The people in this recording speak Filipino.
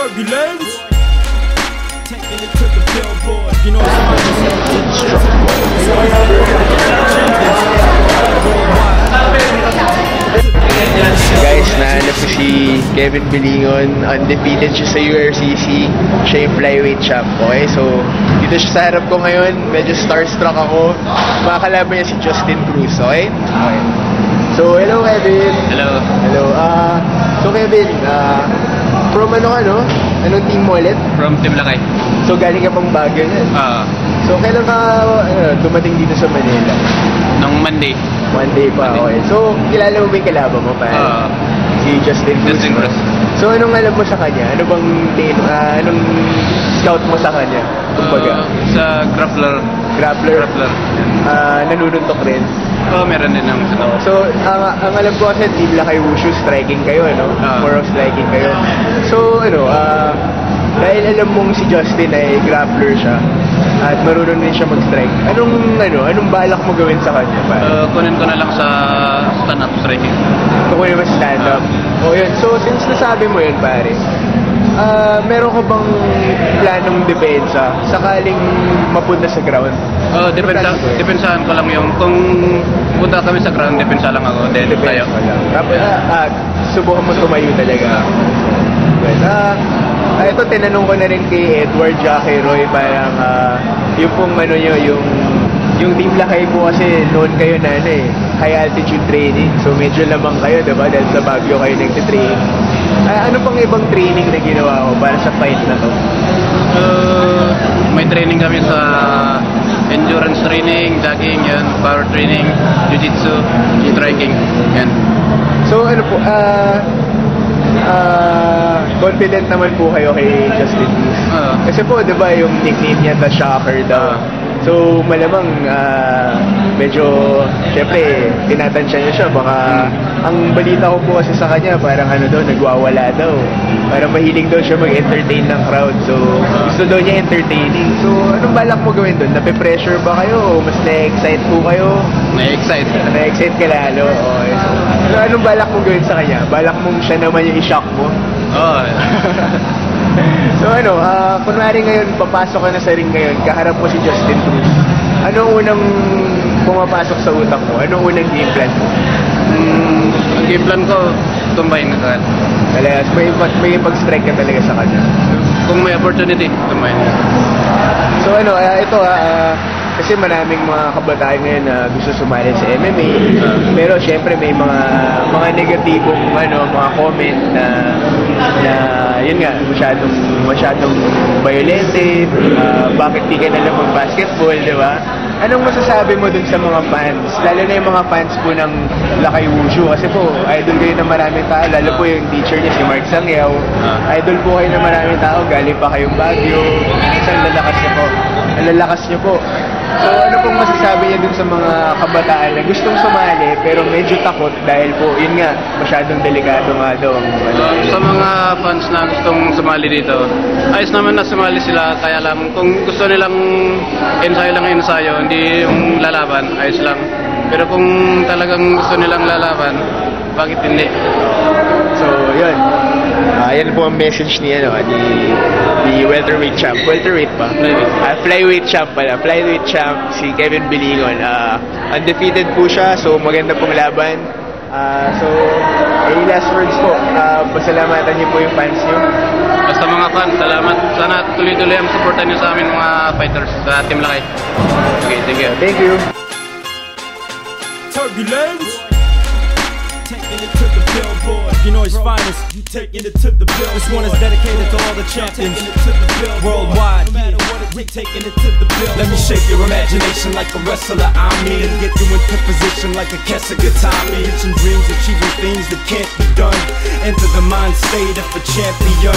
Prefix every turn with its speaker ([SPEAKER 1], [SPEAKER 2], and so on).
[SPEAKER 1] Turbulence. Taking it to the billboard. You know
[SPEAKER 2] Guys, nahanap ko si Kevin Bilingon. Undefeated siya sa URCC. Siya yung flyweight champ. Okay, so dito siya sa harap ko ngayon. Medyo starstruck ako. Makakalaban niya si Justin Cruz. Okay? Okay. So, hello Kevin.
[SPEAKER 3] Hello.
[SPEAKER 2] Hello. So Kevin, from ano ka, no? Anong team mo ulit?
[SPEAKER 3] From Team Lakay.
[SPEAKER 2] So galing ka pang Baguio yan? So kailan ka dumating dito sa Manila?
[SPEAKER 3] Nung Monday.
[SPEAKER 2] Monday pa, okay. So kilala mo ba yung kalaban mo pa? Si Justin Cruz.
[SPEAKER 3] Justin Cruz.
[SPEAKER 2] So anong alam mo sa kanya? Ano bang anong scout mo sa kanya? Kumbaga?
[SPEAKER 3] Sa grappler.
[SPEAKER 2] Grappler?
[SPEAKER 3] Grappler.
[SPEAKER 2] Nanununtok rin?
[SPEAKER 3] Meron din ang sunod.
[SPEAKER 2] So, ang alam ko kasi Team Lakay Wushu, striking kayo, no? More of striking kayo. So, dahil alam mong si Justin ay grappler siya at marunong din siya mag-strike, anong balak mo gawin sa kanya?
[SPEAKER 3] Kunin ko na lang sa stand-up striking.
[SPEAKER 2] Kunin mo sa stand-up? O yun. So, since nasabi mo yun, pare, meron ka bang planong depensa sakaling mapunta sa ground?
[SPEAKER 3] Depensahan ko lang yung kung punta kami sa ground, depensa lang ako. Then tayo.
[SPEAKER 2] Tapos, subukan mo tumayo talaga. Ito, tinanong ko na rin kay Edward Jackie Roy, parang yung pong yung Team Lakay po kasi noon kayo na high altitude training. So medyo lamang kayo, diba? Dahil sa Baguio kayo nagtitrain. Ano pang ibang training na ginawa ko para sa fight na to?
[SPEAKER 3] May training kami sa endurance training, jogging, yan, power training, jiu-jitsu, striking, yan. So
[SPEAKER 2] ano po, confident naman po kayo kay Justin Cruz. Kasi po, di ba, yung nickname niya, The Shocker daw. So, malamang, medyo, syempre, tinatansya niya siya. Baka, ang balita ko po kasi sa kanya, parang nagwawala daw. Parang mahilig daw siya mag-entertain ng crowd. So, gusto daw niya entertaining. So, anong balak mo gawin doon? Nape-pressure ba kayo? O mas na-excite po kayo?
[SPEAKER 3] Na-excite.
[SPEAKER 2] Na-excite ka lalo? Okay. So, anong balak mo gawin sa kanya? Balak mong siya naman yung i-shock mo?
[SPEAKER 3] Oo.
[SPEAKER 2] So kunwari ngayon, papasok ka na sa ring ngayon, kaharap mo si Justin Cruz. Anong unang pumapasok sa utak mo? Anong unang game plan mo?
[SPEAKER 3] Ang game plan ko, tumbayin na agad.
[SPEAKER 2] Talaga, may pag-strike ka talaga sa kanya?
[SPEAKER 3] Kung may opportunity, tumbayin na.
[SPEAKER 2] So ito kasi maraming mga kabataan ngayon na gusto sumali sa MMA. Pero syempre may mga negatibong mga comment na yun nga, masyadong violente, bakit di ka na lang mag-basketball, di ba? Anong masasabi mo dun sa mga fans? Lalo na yung mga fans po ng Lakay Wushu. Kasi po, idol kayo ng maraming tao. Lalo po yung teacher niya, si Mark Sangyaw. Idol po kayo ng maraming tao. Galing pa kayong Baguio. Ang lalakas niyo po. Ang lalakas niyo po. So, ano pong masasabi niya dun sa mga kabataan na gustong sumali pero medyo takot dahil po, yun nga, masyadong delikado nga daw.
[SPEAKER 3] Sa mga fans na gustong sumali dito, ayos naman na sumali sila, kaya lang kung gusto nilang ensayo, hindi yung lalaban, ayos lang. Pero kung talagang gusto nilang lalaban, bakit hindi?
[SPEAKER 2] So, yun. Yan po ang message ni welterweight champ. Welterweight pa? Flyweight champ pala. Flyweight champ, si Kevin Bilingon. Undefeated po siya, so maganda pong laban. So, any last words po? Pasalamatan niyo po yung fans niyo.
[SPEAKER 3] Basta mga fans, salamat. Sana tuloy-tuloy ang supportan niyo sa amin mga fighters sa Team Lakay. Okay, thank you.
[SPEAKER 2] Thank you.
[SPEAKER 1] Turbulence. Taking it to the billboard. You know it's finest. You taking it to the billboard. This one is dedicated to all the champions worldwide. No matter what it takes, taking it to the billboard. Let me shake your imagination like a wrestler. I'm me and get you into position like a Kesagutami. Reaching dreams, achieving things that can't be done. Enter the mind state of a champion.